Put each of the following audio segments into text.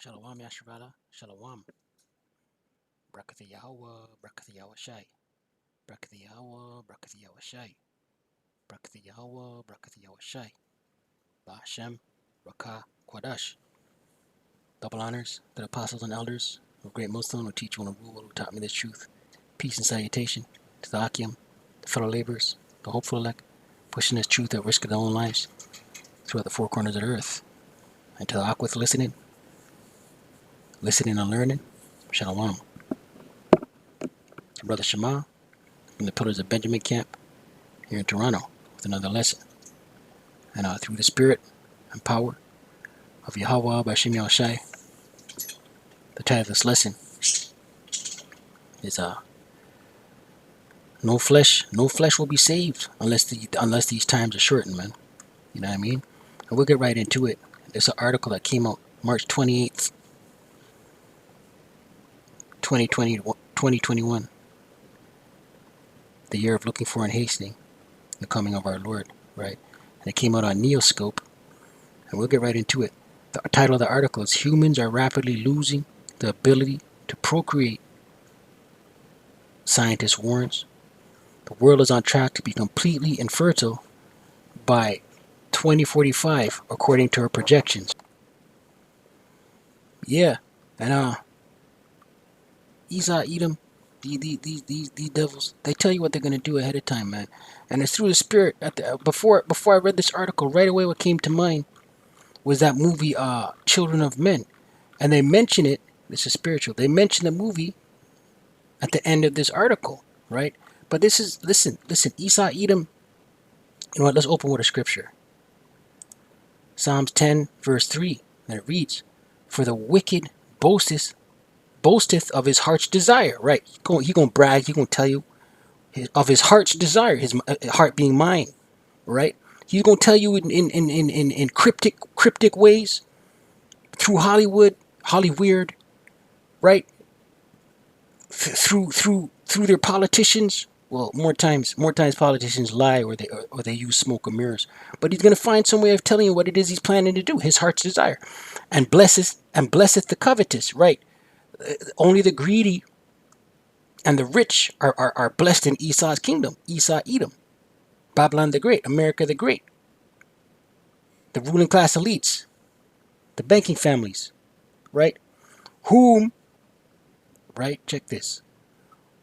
Shalom Yasharala, Shalom. Brakat Yahawah, Brakat Yahawashi. Brakat Yahawah, Brakat Yahawashi. Brakat Yahawah, Brakat Yahawashi. Bahasham, Rawcha, Qadash. Double honors to the apostles and elders of great Muslim who teach one and rule who taught me this truth. Peace and salutation to the Akim, the fellow laborers, the hopeful elect, pushing this truth at risk of their own lives throughout the four corners of the earth. And to the Akwith listening and learning, Shalom. Brother Shema from the Pillars of Benjamin Camp here in Toronto with another lesson. And through the spirit and power of Yahawah by Yahawashi, the title of this lesson is no flesh will be saved unless these times are shortened, man. You know what I mean? And we'll get right into it. There's an article that came out March 28th, 2021, the year of looking for and hastening the coming of our Lord, right? And it came out on Neoscope, and we'll get right into it. The title of the article is Humans Are Rapidly Losing the Ability to Procreate. Scientist warns the world is on track to be completely infertile by 2045, according to her projections. Yeah, and Esau, Edom, these devils, they tell you what they're gonna do ahead of time, man. And it's through the spirit. Before I read this article, right away what came to mind was that movie, Children of Men, and they mention it. This is spiritual. They mention the movie at the end of this article, right? But this is listen. Esau, Edom. You know what? Let's open with a scripture. Psalms 10, verse 3, and it reads, "For the wicked boasteth of his heart's desire." Right? He gonna brag. He gonna tell you of his heart's desire. His heart being mine. Right? He's gonna tell you in cryptic ways through Hollywood, right? Through their politicians. Well, more times politicians lie or they use smoke and mirrors. But he's gonna find some way of telling you what it is he's planning to do. His heart's desire, and blesseth the covetous. Right? Only the greedy and the rich are blessed in Esau's kingdom. Esau, Edom, Babylon the Great, America the Great, the ruling class elites, the banking families, right? Check this.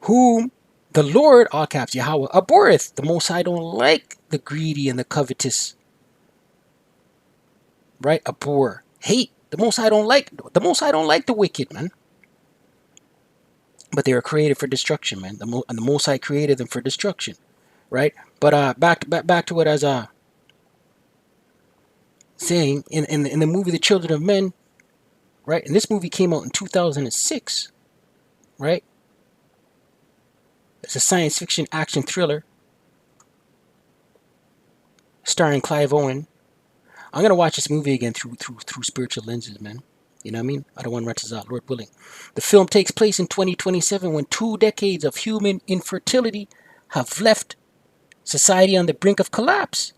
Whom the Lord, all caps, Yahawah, abhorreth. The Most High don't like the greedy and the covetous. Right? Abhor. Hate. The Most High don't like the wicked, man. But they were created for destruction, man. And the Most High created them for destruction. Right? But back to what I was saying in the movie The Children of Men, right? And this movie came out in 2006, right? It's a science fiction action thriller starring Clive Owen. I'm gonna watch this movie again through spiritual lenses, man. You know what I mean? I don't want to rent this out, Lord willing. The film takes place in 2027 when 2 decades of human infertility have left society on the brink of collapse.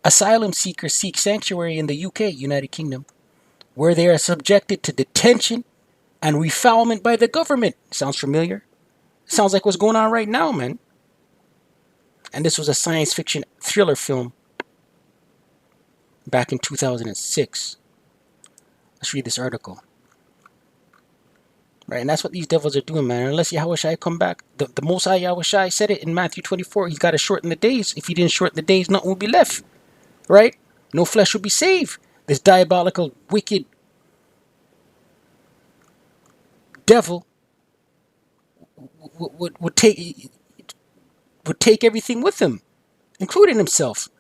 Asylum seekers seek sanctuary in the UK, United Kingdom, where they are subjected to detention and refoulement by the government. Sounds familiar? Sounds like what's going on right now, man. And this was a science fiction thriller film back in 2006. Let's read this article. Right, and that's what these devils are doing, man. Unless Yahawashi come back, the Most High Yahawashi said it in Matthew 24. He's got to shorten the days. If he didn't shorten the days, nothing will be left. Right? No flesh will be saved. This diabolical, wicked devil would take everything with him, including himself.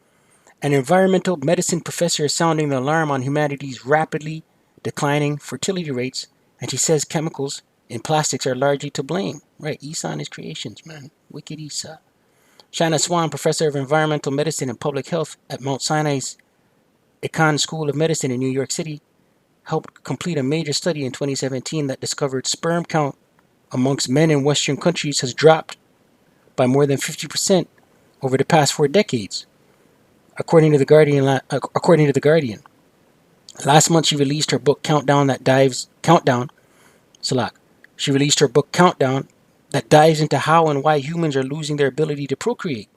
An environmental medicine professor is sounding the alarm on humanity's rapidly declining fertility rates, and she says chemicals in plastics are largely to blame. Right, Esau and his creations, man. Wicked Esau. Shanna Swan, professor of environmental medicine and public health at Mount Sinai's Icahn School of Medicine in New York City, helped complete a major study in 2017 that discovered sperm count amongst men in Western countries has dropped by more than 50% over the past 4 decades, according to the Guardian. Last month, she released her book Countdown. Salak. She released her book Countdown that dives into how and why humans are losing their ability to procreate.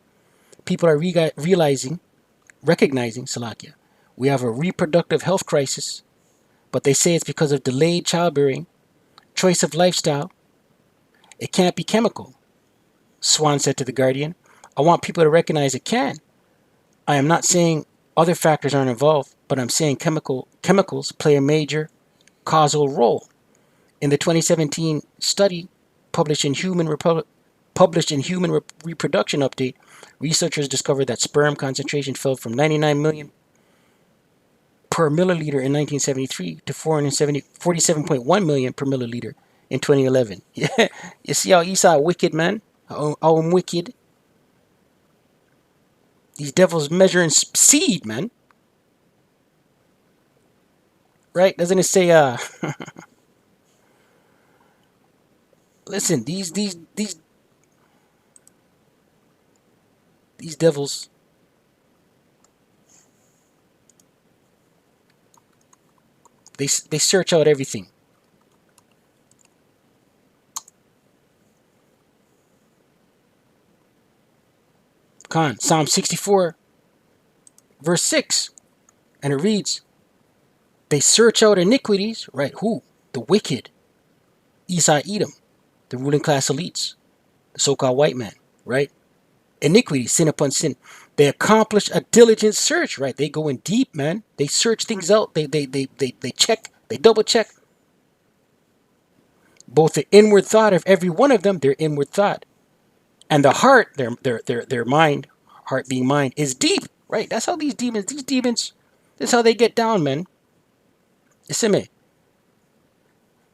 People are recognizing, Salakia, we have a reproductive health crisis, but they say it's because of delayed childbearing, choice of lifestyle. It can't be chemical, Swan said to The Guardian. I want people to recognize it can. I am not saying other factors aren't involved, but I'm saying chemicals play a major causal role. In the 2017 study published in Human Reproduction Update, researchers discovered that sperm concentration fell from 99 million per milliliter in 1973 to 47.1 million per milliliter in 2011. Yeah, you see how Esau wicked, man? How I'm wicked. These devils measuring seed, man. Right? Doesn't it say, listen, these devils, they search out everything. Psalm 64, verse 6, and it reads, they search out iniquities, right? Who? The wicked. Esau Edom, the ruling class elites, the so-called white man, right? Iniquity, sin upon sin. They accomplish a diligent search, right? They go in deep, man. They search things out. They check. They double check. Both the inward thought of every one of them, their inward thought, and the heart, their mind, heart being mind, is deep, right? That's how these demons, that's how they get down, man. Listen, me.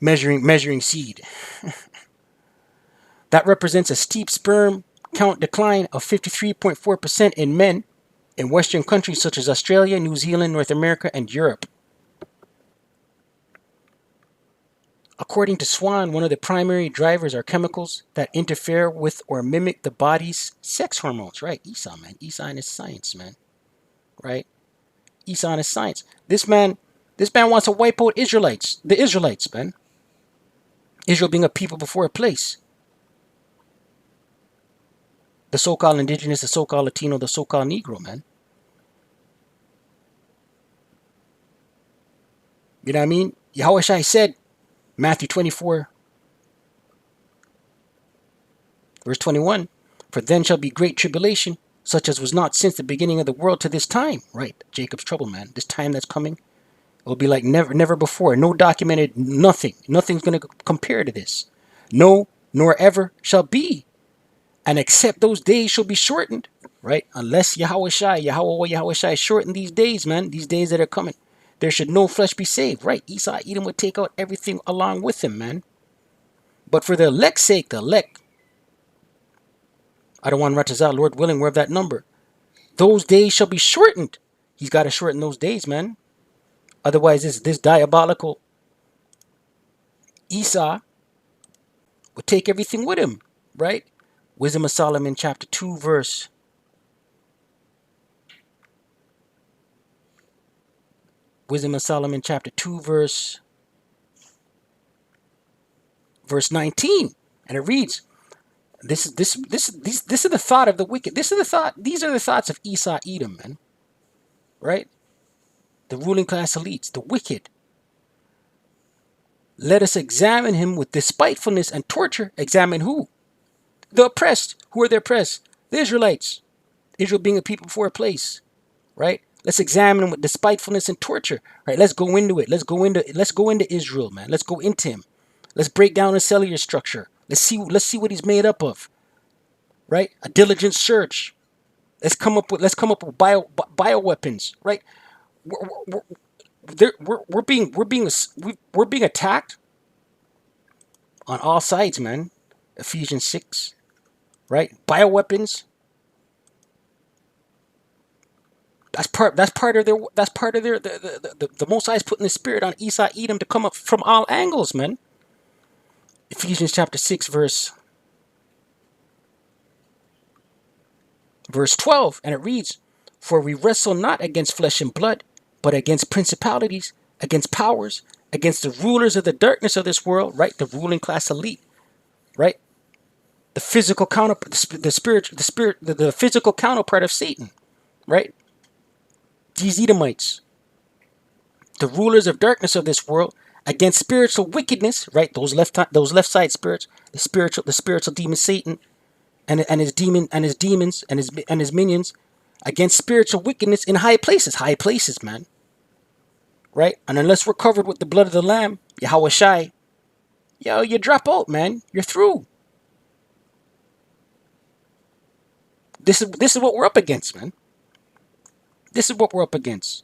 Measuring seed. That represents a steep sperm count decline of 53.4% in men in Western countries such as Australia, New Zealand, North America, and Europe. According to Swan, one of the primary drivers are chemicals that interfere with or mimic the body's sex hormones. Right, Esau, man. Esau and his science, man. Right? Esau and his science. This man wants to wipe out the Israelites, man. Israel being a people before a place. The so-called indigenous, the so-called Latino, the so-called Negro, man. You know what I mean? Yahawashi said, Matthew 24, verse 21, for then shall be great tribulation, such as was not since the beginning of the world to this time. Right, Jacob's trouble, man. This time that's coming, it will be like never before. No documented, nothing. Nothing's going to compare to this. No, nor ever shall be. And except those days shall be shortened, right? Unless Yahawah shorten these days, man. These days that are coming. There should no flesh be saved, right? Esau, Edom would take out everything along with him, man. But for the elect's sake, the elect, I don't want Rawcha, Lord willing, we're of that number. Those days shall be shortened. He's got to shorten those days, man. Otherwise, this diabolical Esau would take everything with him, right? Wisdom of Solomon, chapter 2, verse 19, and it reads, this is the thought of the wicked. These are the thoughts of Esau Edom, man. Right? The ruling class elites, the wicked. Let us examine him with despitefulness and torture. Examine who? The oppressed. Who are the oppressed? The Israelites. Israel being a people before a place. Right? Let's examine him with despitefulness and torture. Right? Let's go into it. Let's go into Israel, man. Let's go into him. Let's break down his cellular structure. Let's see what he's made up of. Right? A diligent search. Let's come up with bioweapons. Right? We're being attacked on all sides, man. Ephesians 6, right? Bioweapons. That's part of their the Most High is putting the spirit on Esau Edom to come up from all angles, man. Ephesians chapter 6, verse 12, and it reads, for we wrestle not against flesh and blood, but against principalities, against powers, against the rulers of the darkness of this world, right? The ruling class elite, right? The physical counterpart, the physical counterpart of Satan, right? These Edomites, the rulers of darkness of this world, against spiritual wickedness, right? Those left side spirits, the spiritual demon Satan, and his demons and his minions, against spiritual wickedness in high places, man, right? And unless we're covered with the blood of the Lamb, Yahawashi, yo, you drop out, man. You're through. This is what we're up against, man. This is what we're up against,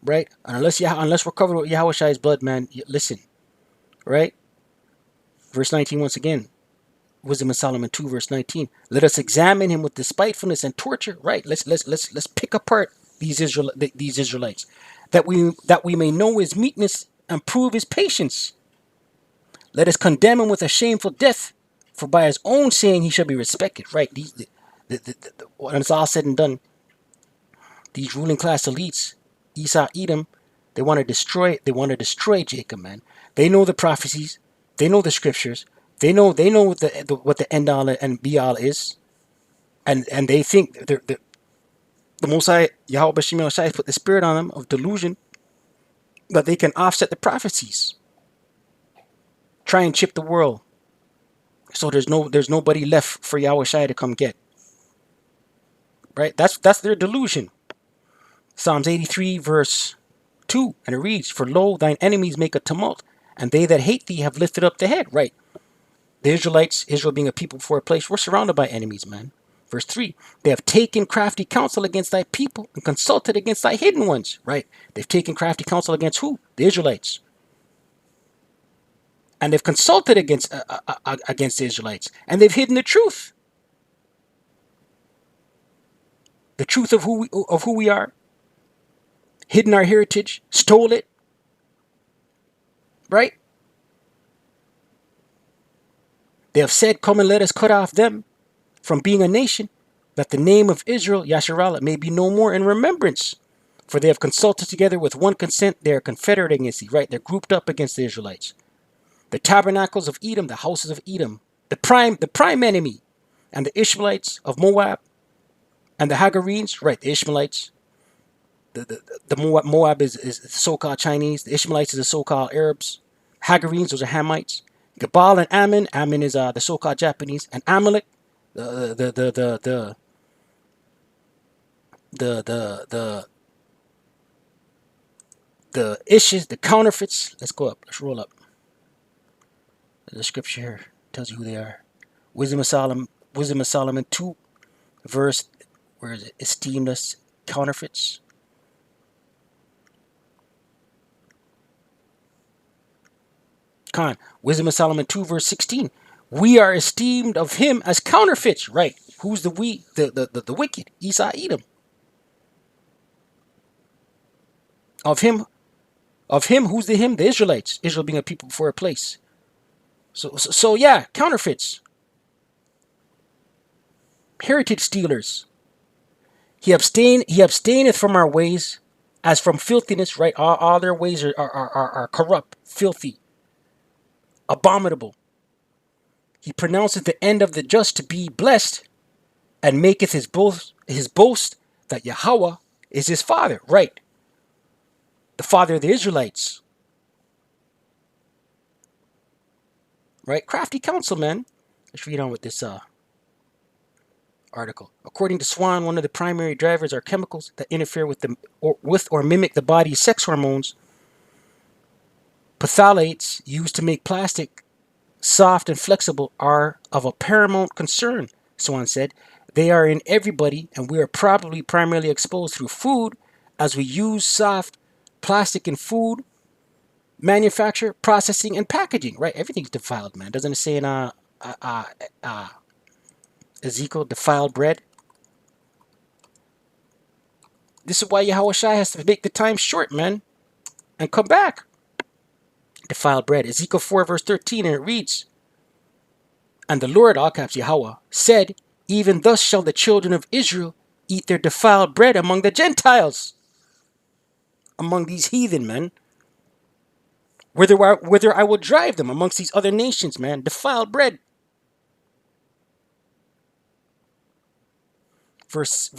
right? And unless we're covered with Yahawashi's blood, man, listen, right? Verse 19 once again. Wisdom of Solomon 2 verse 19. Let us examine him with despitefulness and torture. Right. Let's pick apart these Israelites, that we may know his meekness and prove his patience. Let us condemn him with a shameful death, for by his own saying he shall be respected. Right. When it's all said and done, these ruling class elites, Esau, Edom, they want to destroy Jacob, man. They know the prophecies, they know the scriptures. They know what the end all and be all is, and they think the Most High Yahawah put the spirit on them of delusion that they can offset the prophecies, try and chip the world, so there's nobody left for Yahawashi to come get. Right? That's their delusion. Psalms 83 verse 2, and it reads, "For lo, thine enemies make a tumult, and they that hate thee have lifted up the head." Right. The Israelites, Israel being a people before a place, we're surrounded by enemies, man. Verse 3, they have taken crafty counsel against thy people and consulted against thy hidden ones. Right? They've taken crafty counsel against who? The Israelites. And they've consulted against the Israelites. And they've hidden the truth. The truth of who we are. Hidden our heritage. Stole it. Right? They have said, come and let us cut off them from being a nation, that the name of Israel, Yasharallah, may be no more in remembrance. For they have consulted together with one consent, they are confederate against thee. Right? They're grouped up against the Israelites. The tabernacles of Edom, the houses of Edom, the prime enemy, and the Ishmaelites of Moab, and the Hagarenes, right? The Ishmaelites. The Moab is the so-called Chinese. The Ishmaelites is the so-called Arabs. Hagarenes, those are Hamites. Gebal and Ammon. Ammon is the so-called Japanese, and Amalek, the issues, the counterfeits. Let's go up. Let's roll up. The scripture here tells you who they are. Wisdom of Solomon 2, verse, where is it? Esteemed us counterfeits. Wisdom of Solomon 2 verse 16. We are esteemed of him as counterfeits. Right. Who's the we? The wicked. Esau, Edom. Of him, who's the him? The Israelites. Israel being a people before a place. So yeah, counterfeits. Heritage stealers. He abstaineth from our ways as from filthiness. Right. All their ways are corrupt, filthy, abominable. He pronounceth the end of the just to be blessed, and maketh his boast that Yahawah is his father. Right. The father of the Israelites. Right. Crafty counsel, man. Let's read on with this article. According to Swan, one of the primary drivers are chemicals that interfere with or mimic the body's sex hormones. Phthalates used to make plastic soft and flexible are of a paramount concern, Swan said. They are in everybody, and we are probably primarily exposed through food, as we use soft plastic in food manufacture, processing, and packaging. Right? Everything's defiled, man. Doesn't it say in Ezekiel, defiled bread? This is why Yahawashi has to make the time short, man, and come back. Defiled bread. Ezekiel 4 verse 13, and it reads, and the Lord, all caps Yahawah, said, even thus shall the children of Israel eat their defiled bread among the Gentiles, among these heathen, man. Whither I will drive them amongst these other nations, man. Defiled bread. Verse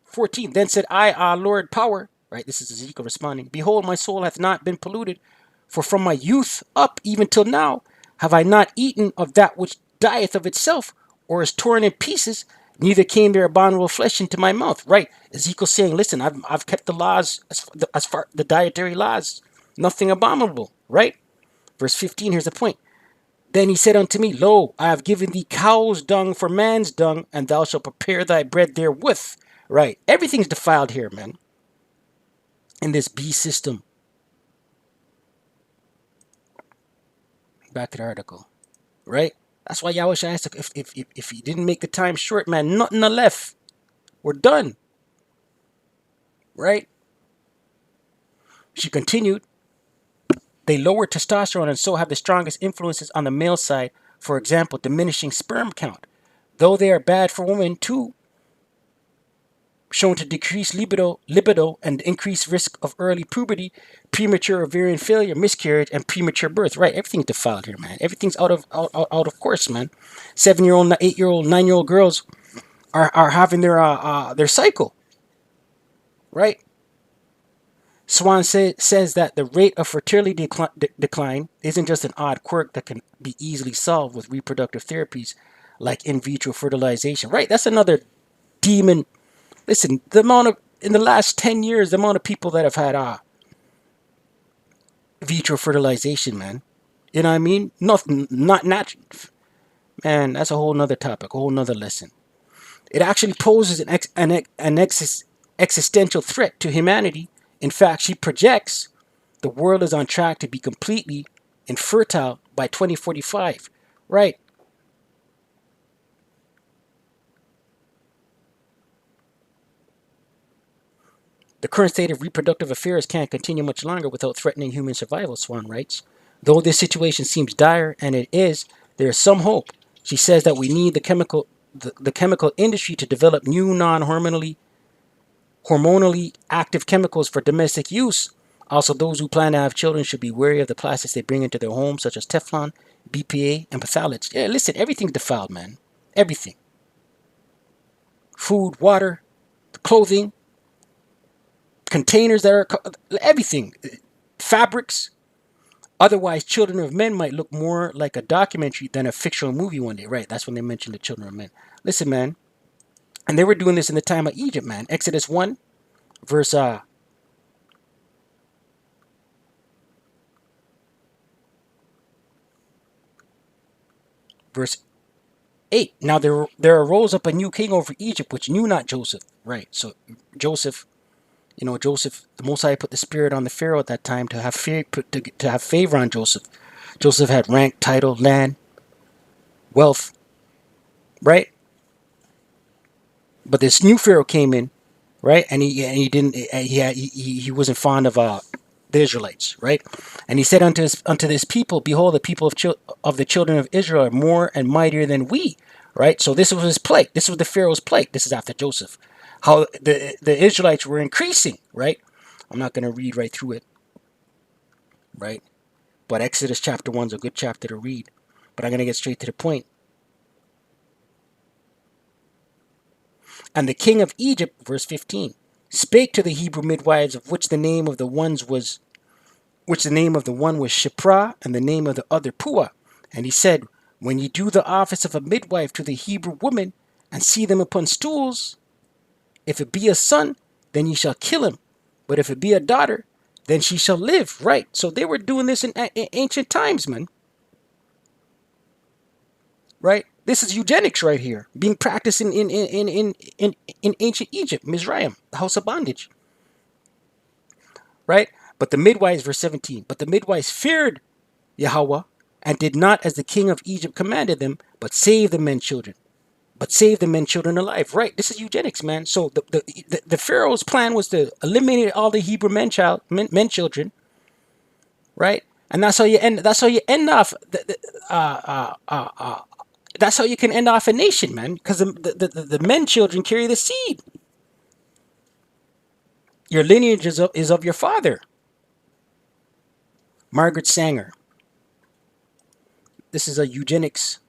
14. Then said I, Lord power, right? This is Ezekiel responding. Behold, my soul hath not been polluted, for from my youth up even till now have I not eaten of that which dieth of itself, or is torn in pieces, neither came there abominable flesh into my mouth. Right? Ezekiel saying, listen, I've kept the laws as far the dietary laws, nothing abominable. Right? Verse 15. Here's the point. Then he said unto me, Lo, I have given thee cow's dung for man's dung, and thou shalt prepare thy bread therewith. Right. Everything's defiled here, man. In this beast system. Back to the article. Right? That's why Yahawashi asked if he didn't make the time short, man, nothing left. We're done. Right? She continued. They lower testosterone and so have the strongest influences on the male side. For example, diminishing sperm count. Though they are bad for women too, shown to decrease libido and increase risk of early puberty, premature ovarian failure, miscarriage, and premature birth. Right, everything's defiled here, man. Everything's out of course, man. 7-year-old, 8-year-old, 9-year-old girls are having their cycle. Right. Swan says that the rate of fertility decline isn't just an odd quirk that can be easily solved with reproductive therapies like in vitro fertilization. Right, that's another demon. Listen, in the last 10 years, the amount of people that have had vitro fertilization, man. You know what I mean? Nothing, not natural. Man, that's a whole nother topic, a whole nother lesson. It actually poses an existential threat to humanity. In fact, she projects the world is on track to be completely infertile by 2045. Right. The current state of reproductive affairs can't continue much longer without threatening human survival, Swan writes. Though this situation seems dire, and it is, there is some hope. She says that we need the chemical industry to develop new hormonally active chemicals for domestic use. Also, those who plan to have children should be wary of the plastics they bring into their homes, such as Teflon, BPA, and phthalates. Yeah, listen, everything's defiled, man. Everything. Food, water, clothing, containers that are everything, fabrics. Otherwise, Children of Men might look more like a documentary than a fictional movie one day. Right? That's when they mentioned the Children of Men. Listen, man, and they were doing this in the time of Egypt, man. Exodus 1, verse 8. Now there arose up a new king over Egypt, which knew not Joseph. Right? So Joseph. Joseph, the Most High put the spirit on the Pharaoh at that time to have favor on Joseph. Joseph had rank, title, land, wealth, right? But this new Pharaoh came in, right? And he wasn't fond of the Israelites, right? And he said unto this people, behold, the people of the children of Israel are more and mightier than we, right? So this was his plague. This was the Pharaoh's plague. This is after Joseph. How the Israelites were increasing, right? I'm not going to read right through it, right? But Exodus chapter 1 is a good chapter to read. But I'm going to get straight to the point. And the king of Egypt, verse 15, spake to the Hebrew midwives, of which the name of the one was Shiphrah, and the name of the other Puah. And he said, when ye do the office of a midwife to the Hebrew woman, and see them upon stools, if it be a son, then ye shall kill him. But if it be a daughter, then she shall live. Right? So they were doing this in ancient times, man. Right? This is eugenics right here, being practiced in ancient Egypt, Mizraim, the house of bondage. Right? But the midwives, verse 17, but the midwives feared Yahawah, and did not as the king of Egypt commanded them, but saved the men children. Alive. Right? This is eugenics, man. So the Pharaoh's plan was to eliminate all the Hebrew men children. Right? And that's how you end off That's how you can end off a nation, man. Because the men children carry the seed. Your lineage is of your father. Margaret Sanger. This is a eugenics.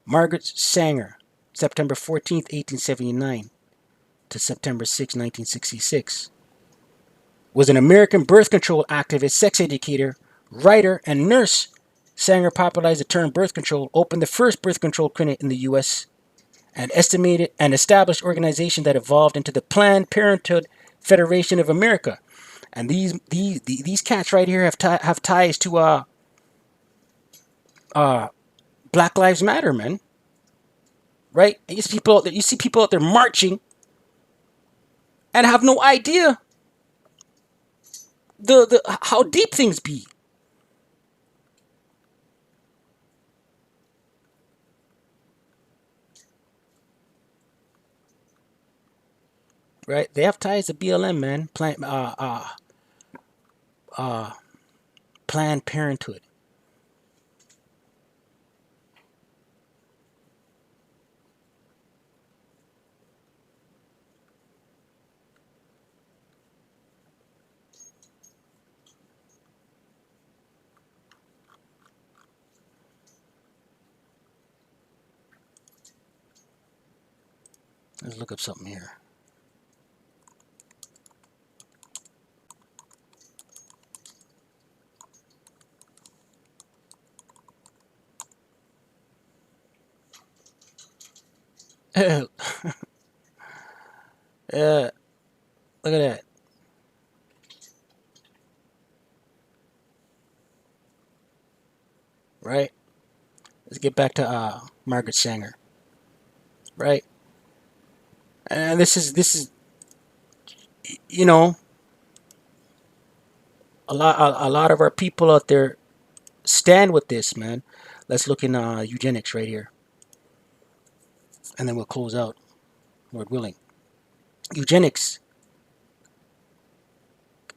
Margaret Sanger, September 14th, 1879 to September 6th, 1966. Was an American birth control activist, sex educator, writer, and nurse. Sanger popularized the term birth control, opened the first birth control clinic in the U.S., and estimated an established organization that evolved into the Planned Parenthood Federation of America. And these cats right here have ties to Black Lives Matter, man. Right? And you see people out there marching and have no idea the how deep things be. Right? They have ties to BLM, man. Planned Parenthood. Let's look up something here. Look at that. Right? Let's get back to Margaret Sanger. Right? And this is you know a lot of our people out there stand with this, man. Let's look in eugenics right here, and then we'll close out, Lord willing. Eugenics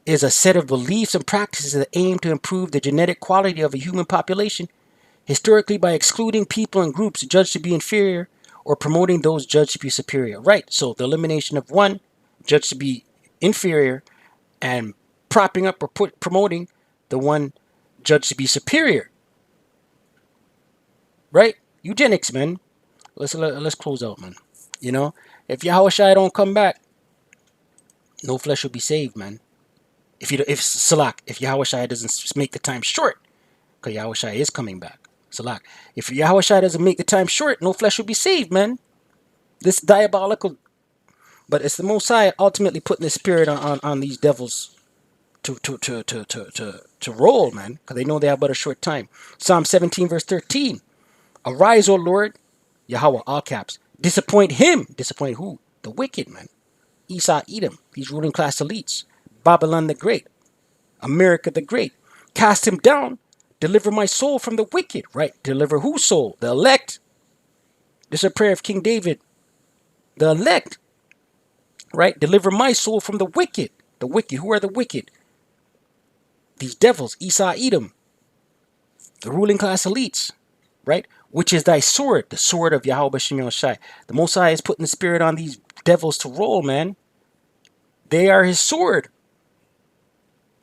is a set of beliefs and practices that aim to improve the genetic quality of a human population, historically by excluding people and groups judged to be inferior or promoting those judged to be superior. Right, so the elimination of one judged to be inferior and propping up or promoting the one judged to be superior. Right? Eugenics, man. Let's close out, man. You know, if Yahawashi don't come back, no flesh will be saved, man. If Salak, if Yahawashi doesn't make the time short, because Yahawashi is coming back. Salak, if Yahawashi doesn't make the time short, no flesh will be saved, man. This diabolical, but it's the Most High ultimately putting the spirit on these devils to roll, man, because they know they have but a short time. Psalm 17 verse 13. Arise, O Lord, Yahawah, all caps. Disappoint him. Disappoint who? The wicked, man. Esau, Edom, these ruling class elites. Babylon the Great. America the Great. Cast him down. Deliver my soul from the wicked. Right? Deliver whose soul? The elect. This is a prayer of King David. The elect. Right? Deliver my soul from the wicked. The wicked. Who are the wicked? These devils. Esau, Edom. The ruling class elites. Right? Which is thy sword, the sword of Yahawah. The Most High is putting the spirit on these devils to roll, man. They are his sword.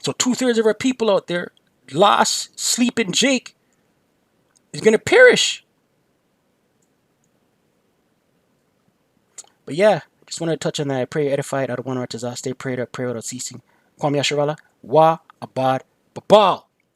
So 2/3 of our people out there, lost, sleeping Jake, is going to perish. But yeah, just wanted to touch on that. I pray you're edified out of one heart to stay prayed up, pray without ceasing. Kwame Yasharala, Wa Abad Babal.